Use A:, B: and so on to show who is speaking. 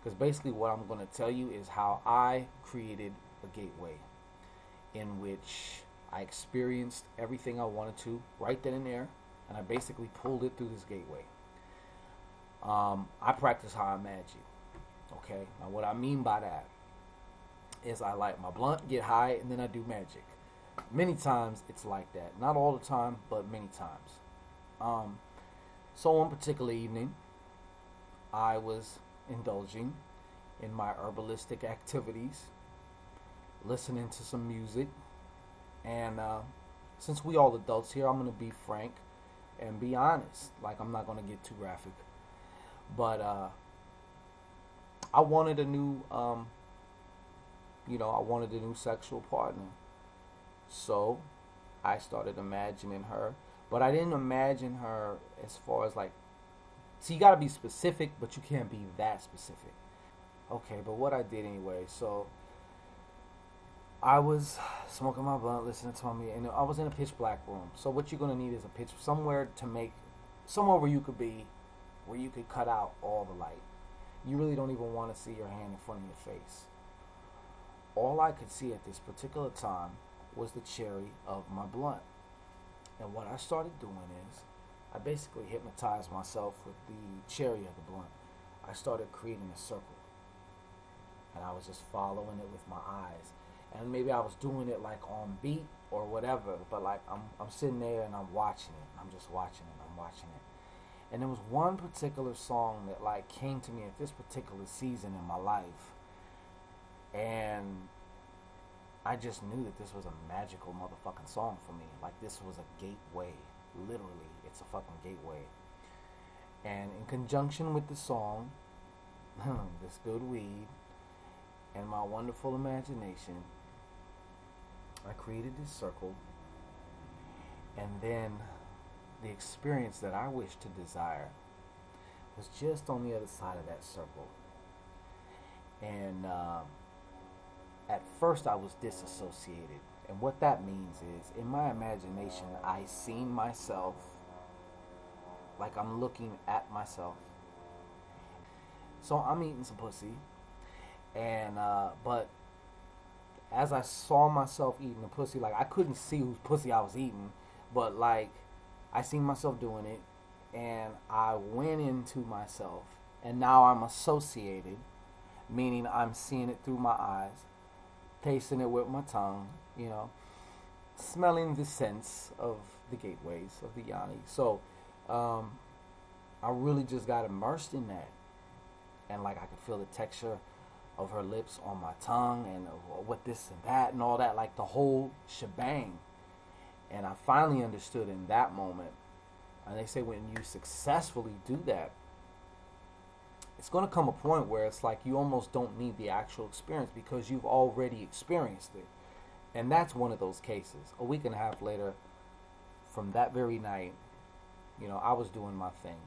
A: Because basically, what I'm going to tell you is how I created a gateway in which I experienced everything I wanted to right then and there, and I basically pulled it through this gateway. I practice high magic. Okay, now what I mean by that is I light my blunt, get high, and then I do magic. Many times it's like that. Not all the time, but many times. Um, so one particular evening, I was indulging in my herbalistic activities, listening to some music, and since we all adults here, I'm gonna be frank and be honest. Like I'm not gonna get too graphic, but I wanted a new, I wanted a new sexual partner. So I started imagining her, but I didn't imagine her as far as like, so you gotta be specific, but you can't be that specific. Okay, but what I did anyway, so I was smoking my blunt, listening to my music, and I was in a pitch black room. So what you're gonna need is a pitch somewhere to make somewhere where you could be, where you could cut out all the light. You really don't even want to see your hand in front of your face. All I could see at this particular time was the cherry of my blunt. And what I started doing is I basically hypnotized myself with the cherry of the blunt. I started creating a circle, and I was just following it with my eyes. And maybe I was doing it like on beat or whatever, but like I'm sitting there and I'm watching it. I'm just watching it. I'm watching it. And there was one particular song that like came to me at this particular season in my life, and I just knew that this was a magical motherfucking song for me. Like this was a gateway. Literally, it's a fucking gateway. And in conjunction with the song, this good weed, and my wonderful imagination, I created this circle, and then the experience that I wished to desire was just on the other side of that circle. And at first, I was disassociated. And what that means is, in my imagination, I seen myself like I'm looking at myself. So I'm eating some pussy, and but as I saw myself eating the pussy, like I couldn't see whose pussy I was eating, but like I seen myself doing it, and I went into myself, and now I'm associated, meaning I'm seeing it through my eyes, tasting it with my tongue, smelling the scents of the gateways of the Yanni. So I really just got immersed in that, and like I could feel the texture of her lips on my tongue, and what this and that and all that, like the whole shebang. And I finally understood in that moment. And they say when you successfully do that, it's going to come a point where it's like you almost don't need the actual experience because you've already experienced it. And that's one of those cases. A week and a half later, from that very night, I was doing my thing.